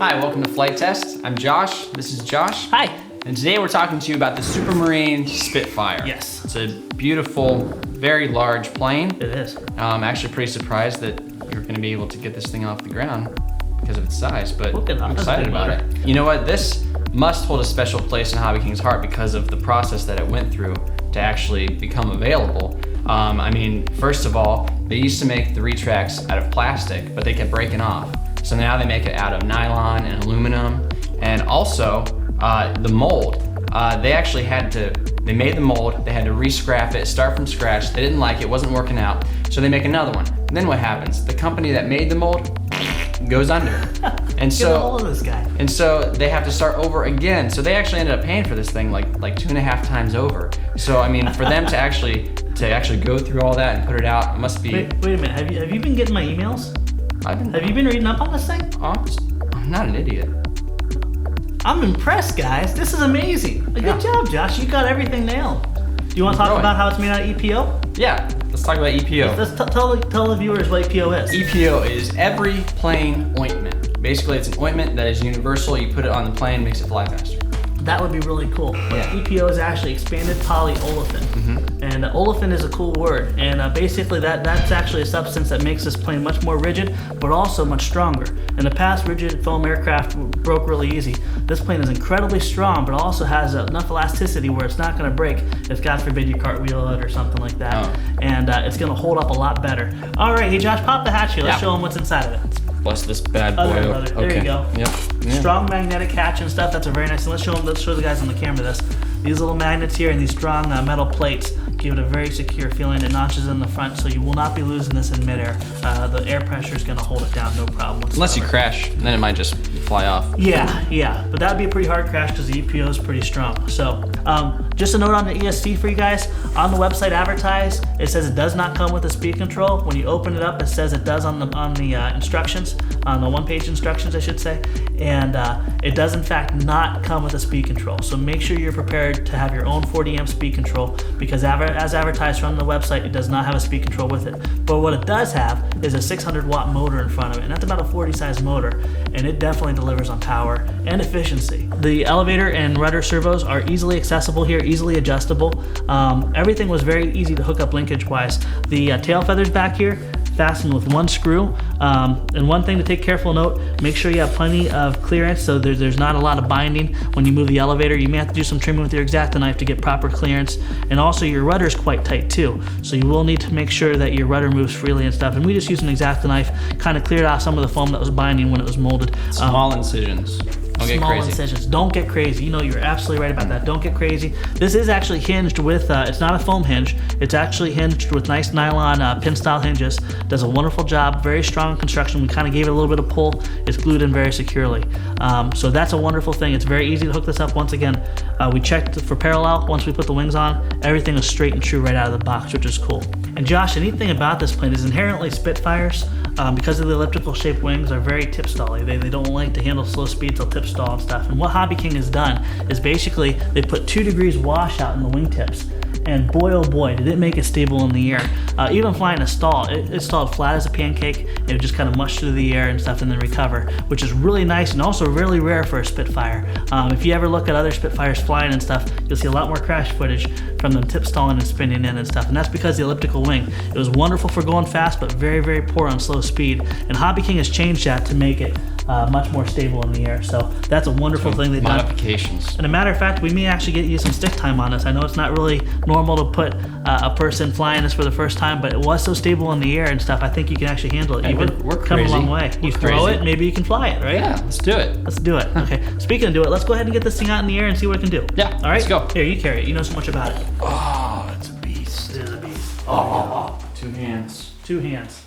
Hi, welcome to Flite Test. I'm Josh. This is Josh. Hi. And today we're talking to you about the Supermarine Spitfire. Yes. It's a beautiful, very large plane. It is. I'm actually pretty surprised that you're going to be able to get this thing off the ground because of its size, but I'm excited about it. You know what? This must hold a special place in Hobby King's heart because of the process that it went through to actually become available. I mean, first of all, they used to make the retracts out of plastic, but they kept breaking off. So now they make it out of nylon and aluminum, and also the mold. They actually they made the mold, they had to re-scrap it, start from scratch. They didn't like it, wasn't working out, so they make another one. And then what happens? The company that made the mold goes under. And so, get a hold of this guy. And so they have to start over again. So they actually ended up paying for this thing like 2.5 times over. So I mean, for them to actually go through all that and put it out, it must be. Wait a minute. Have you been getting my emails? Have you been reading up on this thing? I'm not an idiot. I'm impressed, guys. This is amazing. Good job, Josh. You got everything nailed. Do you want to talk about how it's made out of EPO? Yeah, let's talk about EPO. Let's tell the viewers what EPO is. EPO is every plane ointment. Basically, it's an ointment that is universal. You put it on the plane, makes it fly faster. That would be really cool. Yeah. EPO is actually expanded polyolefin. Mm-hmm. And olefin is a cool word. And basically that's actually a substance that makes this plane much more rigid, but also much stronger. In the past, rigid foam aircraft broke really easy. This plane is incredibly strong, but also has enough elasticity where it's not gonna break if, God forbid, you cartwheel it or something like that. Oh. And it's gonna hold up a lot better. All right, hey Josh, pop the hatch here. Let's show them what's inside of it. Bless this bad boy. There you go. Yep. Yeah. Strong magnetic hatch and stuff. That's a very nice thing. Let's show the guys on the camera this. These little magnets here and these strong metal plates give it a very secure feeling. It notches in the front, so you will not be losing this in midair. The air pressure is going to hold it down, no problem whatsoever. Unless you crash, and then it might just fly off. Yeah. But that'd be a pretty hard crash because the EPO is pretty strong. So, just a note on the ESC for you guys. On the website advertised, it says it does not come with a speed control. When you open it up, it says it does on the instructions, on the one-page instructions, I should say. And it does in fact not come with a speed control. So make sure you're prepared to have your own 40 amp speed control because as advertised from the website, it does not have a speed control with it. But what it does have is a 600 watt motor in front of it, and that's about a 40 size motor, and it definitely delivers on power and efficiency. The elevator and rudder servos are easily accessible here, easily adjustable. Everything was very easy to hook up linkage wise. The tail feathers back here fastened with one screw. And one thing to take careful note, make sure you have plenty of clearance so there's not a lot of binding when you move the elevator. You may have to do some trimming with your X-Acto knife to get proper clearance. And also your rudder is quite tight too. So you will need to make sure that your rudder moves freely and stuff. And we just used an X-Acto knife, kind of cleared off some of the foam that was binding when it was molded. Small incisions. Don't get crazy. Incisions. Don't get crazy. You know, you're absolutely right about that. Don't get crazy. This is actually hinged with, it's not a foam hinge. It's actually hinged with nice nylon pin style hinges. Does a wonderful job. Very strong construction. We kind of gave it a little bit of pull. It's glued in very securely. So that's a wonderful thing. It's very easy to hook this up. Once again, we checked for parallel. Once we put the wings on, everything is straight and true right out of the box, which is cool. And Josh, the neat thing about this plane is inherently Spitfires, because of the elliptical shaped wings, are very tip stally. They don't like to handle slow speeds, they'll tip stall and stuff. And what Hobby King has done is basically they put 2 degrees washout in the wingtips. And boy, oh boy, did it make it stable in the air. Even flying a stall, it stalled flat as a pancake. It would just kind of mush through the air and stuff and then recover, which is really nice and also really rare for a Spitfire. If you ever look at other Spitfires flying and stuff, you'll see a lot more crash footage from them tip stalling and spinning in and stuff. And that's because the elliptical wing. It was wonderful for going fast, but very, very poor on slow speed. And Hobby King has changed that to make it much more stable in the air. So that's a wonderful thing they've done. Modifications. And a matter of fact, we may actually get you some stick time on this. I know it's not really normal to put a person flying this for the first time, but it was so stable in the air and stuff. I think you can actually handle it. We're come a long way. You throw it, maybe you can fly it, right? Yeah, let's do it. Let's do it. Okay. Speaking of do it, let's go ahead and get this thing out in the air and see what it can do. Yeah. All right. Let's go. Here, you carry it. You know so much about it. Oh, it's a beast. It is a beast. Oh, 2 hands. 2 hands.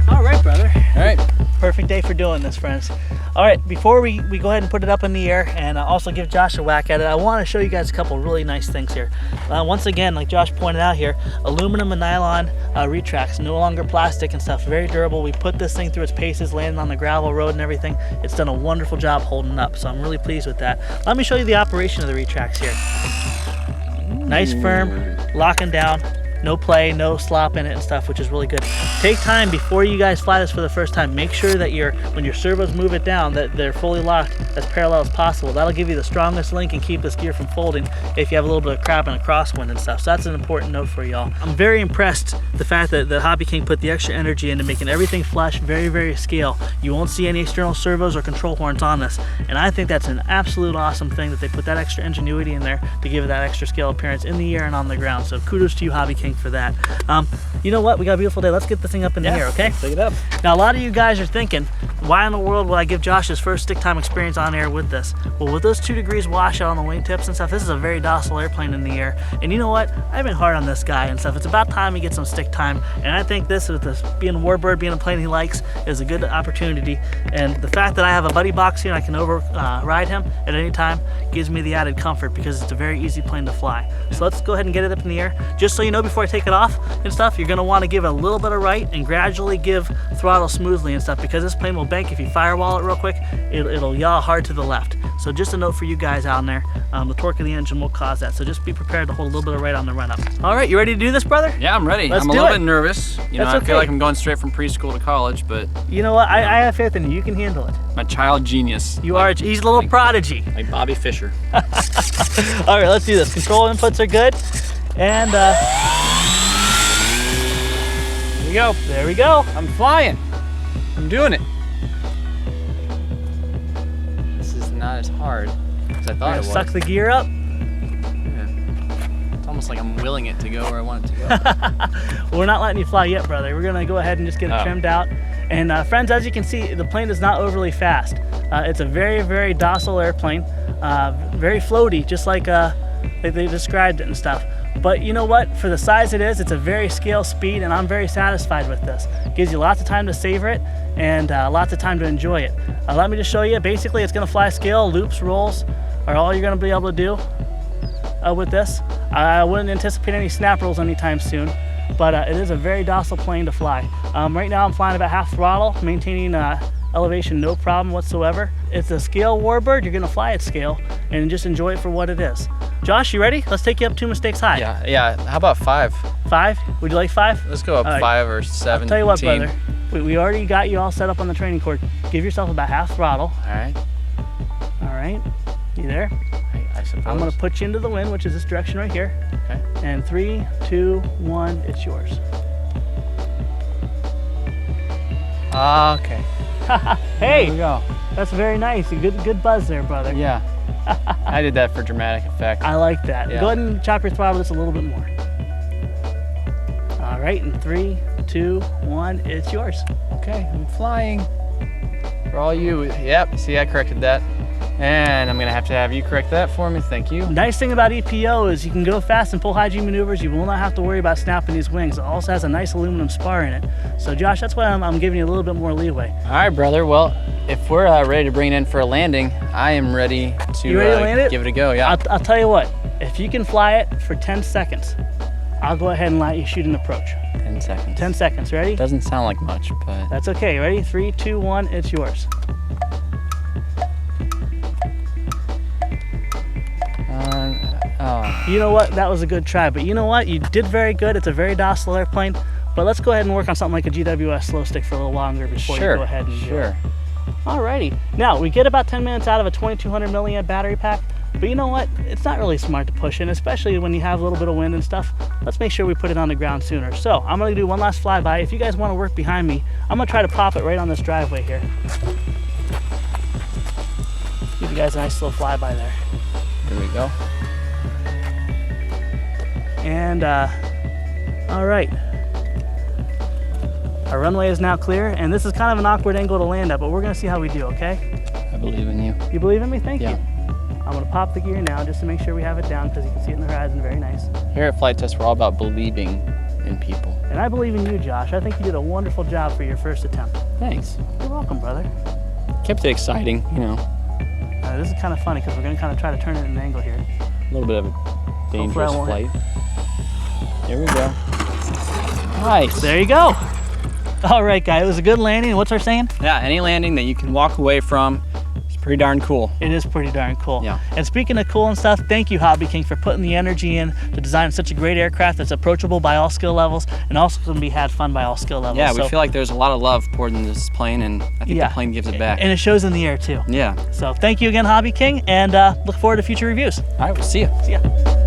All right, brother. All right. Perfect day for doing this, friends. All right, before we go ahead and put it up in the air and also give Josh a whack at it, I want to show you guys a couple really nice things here. Once again, like Josh pointed out here, aluminum and nylon retracts, no longer plastic and stuff, very durable. We put this thing through its paces, landing on the gravel road and everything. It's done a wonderful job holding up, so I'm really pleased with that. Let me show you the operation of the retracts here. Nice, firm, locking down. no play, no slop in it and stuff, which is really good. Take time before you guys fly this for the first time. Make sure that when your servos move it down, that they're fully locked as parallel as possible. That'll give you the strongest link and keep this gear from folding if you have a little bit of crab and a crosswind and stuff. So that's an important note for y'all. I'm very impressed the fact that the Hobby King put the extra energy into making everything flush, very, very scale. You won't see any external servos or control horns on this. And I think that's an absolute awesome thing that they put that extra ingenuity in there to give it that extra scale appearance in the air and on the ground. So kudos to you, Hobby King, for that. You know what? We got a beautiful day. Let's get the thing up in the air, okay? Take it up. Now, a lot of you guys are thinking, why in the world would I give Josh his first stick time experience on air with this? Well, with those 2 degrees washout on the wingtips and stuff, this is a very docile airplane in the air. And you know what? I've been hard on this guy and stuff. It's about time he gets some stick time. And I think this, with this being a warbird, being a plane he likes, is a good opportunity. And the fact that I have a buddy box here and I can override him at any time gives me the added comfort because it's a very easy plane to fly. So let's go ahead and get it up in the air. Just so you know, before I take it off and stuff, you're gonna wanna give it a little bit of right and gradually give throttle smoothly and stuff, because this plane will bank if you firewall it real quick. It'll yaw hard to the left. So just a note for you guys out there, the torque of the engine will cause that. So just be prepared to hold a little bit of right on the run up. All right, you ready to do this, brother? Yeah, I'm ready. I'm a little bit nervous. You know, I feel like I'm going straight from preschool to college, but you know what? I have faith in you. You can handle it. My child genius. You are. He's a little prodigy. Like Bobby Fischer. All right, let's do this. Control inputs are good, and here we go. There we go. I'm flying. I'm doing it. This is not as hard as I thought it was. Suck the gear up. Yeah. It's almost like I'm willing it to go where I want it to go. Well, we're not letting you fly yet, brother. We're gonna go ahead and just get it trimmed out. And friends, as you can see, the plane is not overly fast. It's a very, very docile airplane, very floaty, just like they described it and stuff. But you know what? For the size it is, it's a very scale speed, and I'm very satisfied with this. It gives you lots of time to savor it and lots of time to enjoy it. Let me just show you. Basically, it's gonna fly scale. Loops, rolls are all you're gonna be able to do with this. I wouldn't anticipate any snap rolls anytime soon, but it is a very docile plane to fly. Right now I'm flying about half throttle, maintaining elevation no problem whatsoever. It's a scale warbird. You're gonna fly at scale and just enjoy it for what it is. Josh, you ready? Let's take you up 2 mistakes high. Yeah. How about 5? 5? Would you like 5? Let's go up 5 or 7. I'll tell you what, brother. We already got you all set up on the training course. Give yourself about half throttle. All right. All right. You there? I suppose. I'm gonna put you into the wind, which is this direction right here. Okay. And 3, 2, 1, it's yours. Okay. Hey, there we go. That's very nice. Good buzz there, brother. Yeah. I did that for dramatic effect. I like that. Yeah. Go ahead and chop your throttle just a little bit more. All right, in 3, 2, 1, it's yours. Okay, I'm flying. For all you, yep, see, I corrected that. And I'm gonna have to have you correct that for me, thank you. Nice thing about EPO is you can go fast and pull high G maneuvers. You will not have to worry about snapping these wings. It also has a nice aluminum spar in it. So Josh, that's why I'm giving you a little bit more leeway. All right, brother, well, if we're ready to bring it in for a landing, I am ready to, you ready to land it? Give it a go, yeah. I'll tell you what, if you can fly it for 10 seconds, I'll go ahead and let you shoot an approach. 10 seconds. 10 seconds, ready? Doesn't sound like much, but... That's okay, ready? 3, 2, 1, it's yours. You know what? That was a good try, but you know what? You did very good. It's a very docile airplane, but let's go ahead and work on something like a GWS slow stick for a little longer before you go ahead and do it. Alrighty. Now, we get about 10 minutes out of a 2200 milliamp battery pack, but you know what? It's not really smart to push in, especially when you have a little bit of wind and stuff. Let's make sure we put it on the ground sooner. So I'm gonna do one last flyby. If you guys wanna work behind me, I'm gonna try to pop it right on this driveway here. Give you guys a nice little flyby there. Here we go. And all right, our runway is now clear, and this is kind of an awkward angle to land at, but we're gonna see how we do, okay? I believe in you. You believe in me? Thank you. Yeah. I'm gonna pop the gear now just to make sure we have it down, because you can see it in the horizon, very nice. Here at Flite Test, we're all about believing in people. And I believe in you, Josh. I think you did a wonderful job for your first attempt. Thanks. You're welcome, brother. Kept it exciting, you know. This is kind of funny, because we're gonna kind of try to turn it at an angle here. A little bit of a dangerous flight. Here we go. Nice. There you go. All right, guy. It was a good landing. What's our saying? Yeah, any landing that you can walk away from, Pretty darn cool. It is pretty darn cool. Yeah. And speaking of cool and stuff, thank you, Hobby King, for putting the energy in to design such a great aircraft that's approachable by all skill levels and also can be had fun by all skill levels. Yeah, we feel like there's a lot of love poured into this plane, and I think the plane gives it back. And it shows in the air too. Yeah. So thank you again, Hobby King, and look forward to future reviews. All right, we'll see you. See ya.